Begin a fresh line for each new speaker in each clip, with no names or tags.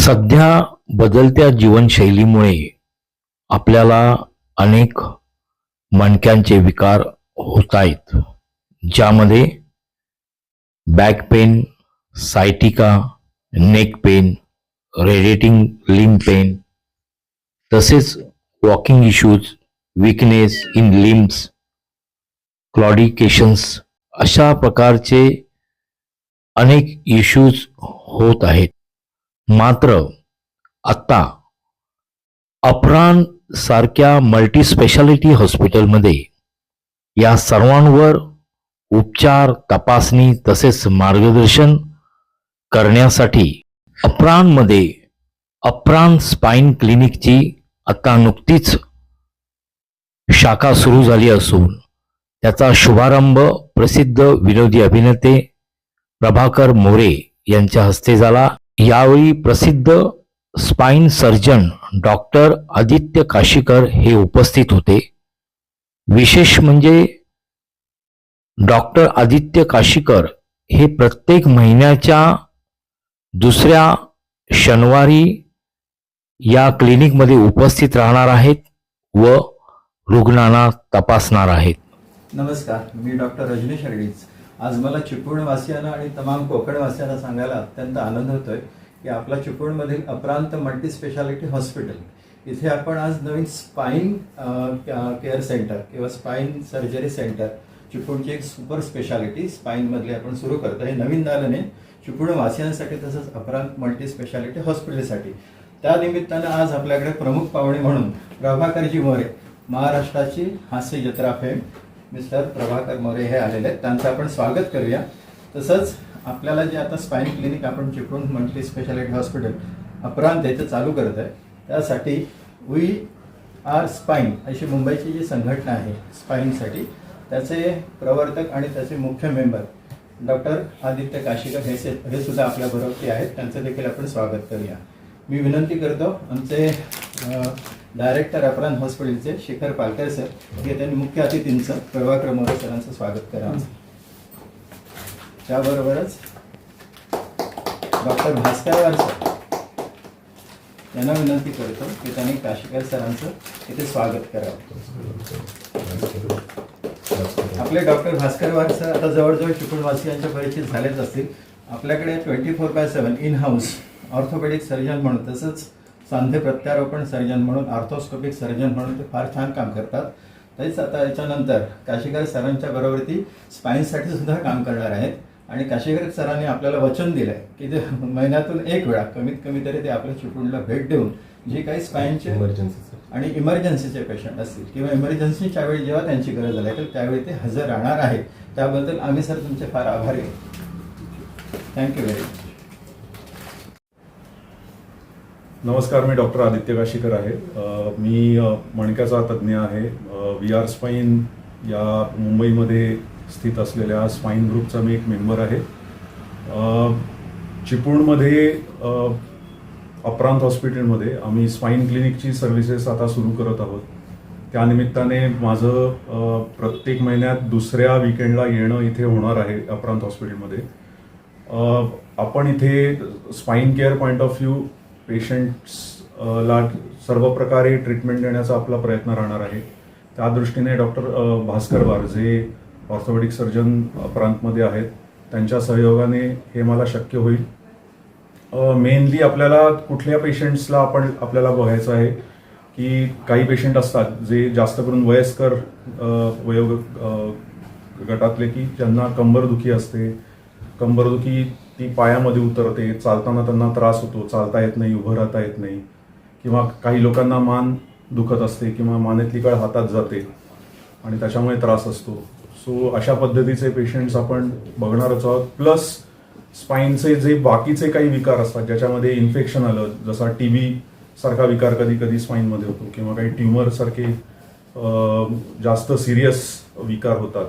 सध्या बदलत्या जीवनशैलीमुळे आपल्याला अनेक मणक्यांचे विकार होत आहेत, ज्यामध्ये back pain, sciatica, neck pain, radiating limb pain, तसेच walking issues, weakness in limbs, claudications अशा प्रकारचे अनेक इश्यूज होत आहेत. मात्र आता अपरान सारख्या मल्टी स्पेशालिटी हॉस्पिटलमध्ये या सर्वांवर उपचार, तपासणी तसेच मार्गदर्शन करण्यासाठी अपरानमध्ये अपरान स्पाइन क्लिनिकची आता नुकतीच शाखा सुरू झाली असून त्याचा शुभारंभ प्रसिद्ध विनोदी अभिनेते प्रभाकर मोरे यांच्या हस्ते झाला. यावेळी प्रसिद्ध spine surgeon doctor Aditya Kashikar हे उपस्थित होते. विशेष म्हणजे डॉक्टर आदित्य काशीकर हे प्रत्येक महिन्याच्या दुसऱ्या शनिवारी या क्लिनिकमध्ये उपस्थित राहणार आहेत व रुग्णांना तपासणार आहेत.
नमस्कार, मी डॉक्टर रजनीश हरडीज. आज मला चिपळूणवासियांना आणि तमाम कोकणवासियांना सांगायला अत्यंत आनंद होतोय की आपला चिपळूणमधील अपरांत मल्टी स्पेशालिटी हॉस्पिटल इथे आपण आज नवीन स्पाइन केअर सेंटर किंवा स्पाइन सर्जरी सेंटर, चिपळूणची एक सुपर स्पेशालिटी स्पाइनमधली आपण सुरू करतो. हे नवीन झालं नाही चिपळूणवासियांसाठी तसंच अपरांत मल्टी स्पेशालिटी हॉस्पिटलसाठी. त्या निमित्तानं आज आपल्याकडे प्रमुख पाहुणे म्हणून प्रभाकरजी मोरे, महाराष्ट्राची हास्य जत्रा फेम मिस्टर प्रभाकर मोरे हे आलेले आहेत. त्यांचं आपण स्वागत करूया. तसंच आपल्याला जे आता स्पाइन क्लिनिक आपण Chiplun multi speciality hospital Aparanta येथे चालू करत आहे, त्यासाठी वी आर स्पाइन अशी मुंबईची जी संघटना आहे स्पाइनसाठी, त्याचे प्रवर्तक आणि त्याचे मुख्य मेंबर डॉक्टर आदित्य काशीकर हे सुद्धा आपल्याबरोबर आहेत. त्यांचं देखील आपण स्वागत करूया. मी विनंती करतो आमचे डायरेक्टर अपरांत हॉस्पिटलचे शिखर पालकर सर हे त्यांनी मुख्य अतिथींचं प्रभाकर मोरे सरांचं स्वागत करा. त्याबरोबरच डॉक्टर भास्कर सर यांना विनंती करतो की त्यांनी काशीकर सरांचं इथे स्वागत करावं. आपले डॉक्टर भास्कर सर आता जवळजवळ चिपळूणवासियांच्या परिचित झालेच असतील. आपल्याकडे 24/7 इन हाऊस ऑर्थोपेडिक सर्जन म्हणून, तसंच सांधे प्रत्यारोपण सर्जन म्हणून, आर्थोस्कोपिक सर्जन म्हणून ते फार छान काम करतात. तरीच आता याच्यानंतर काशीकर सरांच्या बरोबर ती स्पाइनसाठी सुद्धा काम करणार आहेत. आणि काशीकर सरांनी आपल्याला वचन दिलं आहे की ते महिन्यातून एक वेळा कमीत कमी तरी ते आपल्या चिपळूणला भेट देऊन जे काही स्पाइनचे आणि इमर्जन्सीचे पेशंट असतील किंवा इमर्जन्सीच्या वेळी जेव्हा त्यांची गरज लागेल त्यावेळी ते हजर राहणार आहेत. त्याबद्दल आम्ही सर तुमचे फार आभारी आहोत. Thank you very much.
नमस्कार, मी डॉक्टर आदित्य काशीकर आहे. मी मणक्याचा तज्ज्ञ आहे. वी आर स्पाइन या मुंबईमध्ये स्थित असलेल्या स्पाइन ग्रुपचा मी एक मेंबर आहे. चिपळूणमध्ये अपरांत हॉस्पिटलमध्ये आम्ही स्पाइन क्लिनिकची सर्व्हिसेस आता सुरू करत आहोत. त्यानिमित्ताने माझं प्रत्येक महिन्यात दुसऱ्या वीकेंडला येणं इथे होणार आहे अपरांत हॉस्पिटलमध्ये. आपण इथे spine care point of view पेशंट्सला सर्व प्रकारे ट्रीटमेंट देण्याचा आपला प्रयत्न राहणार आहे. त्या दृष्टीने डॉक्टर भास्कर वार जे ऑर्थोपेडिक सर्जन अपरांतमध्ये आहेत, त्यांच्या सहयोगाने हे मला शक्य होईल. मेनली आपल्याला कुठल्या पेशंट्सला आपल्याला बघायचं आहे की काही पेशंट असतात जे जास्त करून वयस्कर गटातले की ज्यांना कंबरदुखी असते. कंबरदुखी ती पायामध्ये उतरते, चालताना त्यांना त्रास होतो, चालता येत नाही, उभं राहता येत नाही, किंवा काही लोकांना मान दुखत असते किंवा मानेतली कळ हातात जाते आणि त्याच्यामुळे त्रास असतो. सो अशा पद्धतीचे पेशंट्स आपण बघणारच आहोत. प्लस स्पाइनचे जे बाकीचे काही विकार असतात ज्याच्यामध्ये इन्फेक्शन आलं, जसा TB सारखा विकार कधी कधी स्पाइनमध्ये होतो किंवा काही ट्युमर सारखे जास्त सिरियस विकार होतात.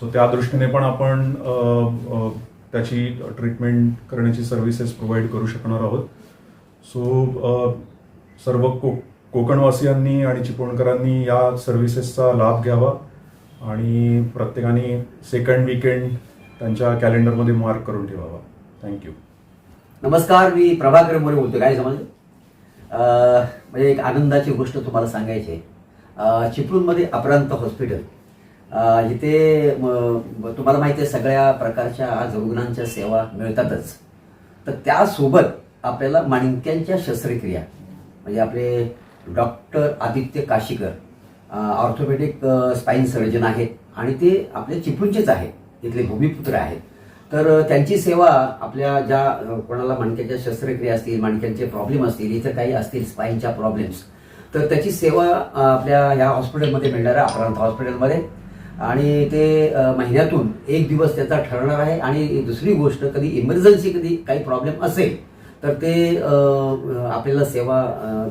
सो त्या दृष्टीने पण आपण त्याची ट्रीटमेंट करण्याची सर्व्हिसेस प्रोव्हाइड करू शकणार आहोत. सो सर्व कोकणवासियांनी आणि चिपळूणकरांनी या सर्व्हिसेसचा लाभ घ्यावा आणि प्रत्येकाने सेकंड वीकेंड त्यांच्या कॅलेंडरमध्ये मार्क करून ठेवावा. थँक्यू.
नमस्कार, मी प्रभाकर मोरे बोलतो. काय समजलं? म्हणजे एक आनंदाची गोष्ट तुम्हाला सांगायची आहे. चिपळूणमध्ये अपरांत हॉस्पिटल इथे तुम्हाला माहिती आहे सगळ्या प्रकारच्या आज रुग्णांच्या सेवा मिळतातच. तर त्यासोबत आपल्याला मणक्यांच्या शस्त्रक्रिया म्हणजे आपले doctor Aditya Kashikar orthopaedic spine surgeon आहेत आणि ते आपले चिपळूणचेच आहेत, इथले भूमिपुत्र आहेत. तर त्यांची सेवा आपल्या ज्या कोणाला मणक्याच्या शस्त्रक्रिया असतील, मणक्यांचे प्रॉब्लेम असतील, इथं काही असतील स्पाईनच्या प्रॉब्लेम्स, तर त्याची सेवा आपल्या ह्या हॉस्पिटलमध्ये मिळणार आहे, अपरांत हॉस्पिटलमध्ये. आणि ते महिन्यातून एक दिवस त्याचा ठरणार आहे. आणि दुसरी गोष्ट, कधी इमर्जन्सी कधी काही प्रॉब्लेम असेल तर ते आपल्याला सेवा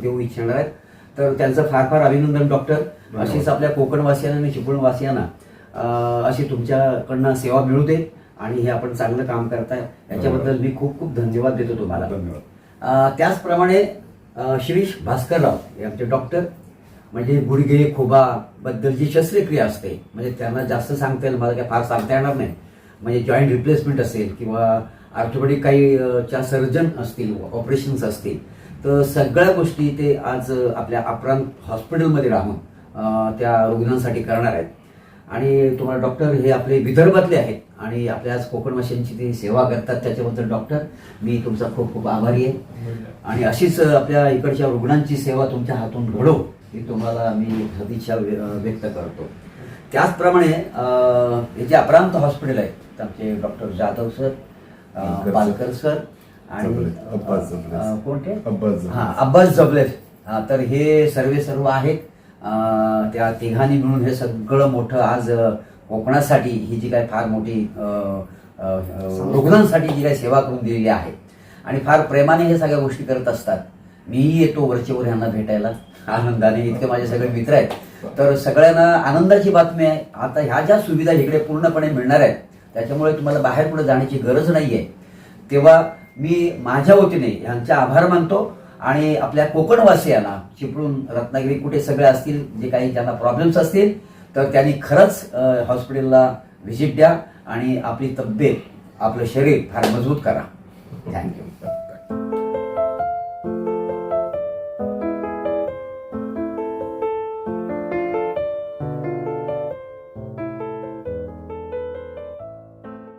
देऊ इच्छिणार आहेत. तर त्यांचं फार फार अभिनंदन डॉक्टर. अशीच आपल्या कोकणवासियांना आणि चिपळूणवासियांना अशी तुमच्याकडनं सेवा मिळू दे आणि हे आपण चांगलं काम करताय याच्याबद्दल मी खूप खूप धन्यवाद देतो तुम्हाला.
धन्यवाद.
त्याचप्रमाणे शिरीष भास्करराव हे आमचे डॉक्टर, म्हणजे गुडघे खोबा बद्दल जी शस्त्रक्रिया असते, म्हणजे त्यांना जास्त सांगता येईल, मला काय फार सांगता येणार नाही. म्हणजे जॉईंट रिप्लेसमेंट असेल किंवा ऑर्थोपेडिक काही च्या सर्जन असतील, ऑपरेशन्स असतील, तर सगळ्या गोष्टी ते आज आपल्या अपरांत हॉस्पिटलमध्ये राहून त्या रुग्णांसाठी करणार आहेत. आणि तुम्हाला डॉक्टर हे आपले विदर्भातले आहेत आणि आपल्या आज कोकणवासियांची ते सेवा करतात, त्याच्याबद्दल डॉक्टर मी तुमचा खूप खूप आभारी आहे. आणि अशीच आपल्या इकडच्या रुग्णांची सेवा तुमच्या हातून घडो ही तुम्हाला मी सदिच्छा व्यक्त करतो. त्याचप्रमाणे हे जे अपरांत हॉस्पिटल आहे, आमचे doctor Jadhav sir, Palkar sir आणि कोणते अब्बास जबले, तर हे सर्व आहेत. त्या तिघांनी मिळून हे सगळं मोठं आज कोकणासाठी ही जी काय फार मोठी रुग्णांसाठी जी काही सेवा करून दिलेली आहे आणि फार प्रेमाने हे सगळ्या गोष्टी करत असतात. मीही येतो वरचेवर ह्यांना भेटायला आनंदाने, इतके माझे सगळे मित्र आहेत. तर सगळ्यांना आनंदाची बातमी आहे, आता ह्या ज्या सुविधा इकडे पूर्णपणे मिळणार आहेत त्याच्यामुळे तुम्हाला बाहेर पुढे जाण्याची गरज नाही आहे. तेव्हा मी माझ्या वतीने ह्यांचे आभार मानतो. आणि आपल्या कोकणवासियांना, चिपळूण, रत्नागिरी कुठे सगळे असतील, जे काही ज्यांना प्रॉब्लेम्स असतील, तर त्यांनी खरंच हॉस्पिटलला व्हिजिट द्या आणि आपली तब्येत, आपलं शरीर फार मजबूत करा. थँक्यू.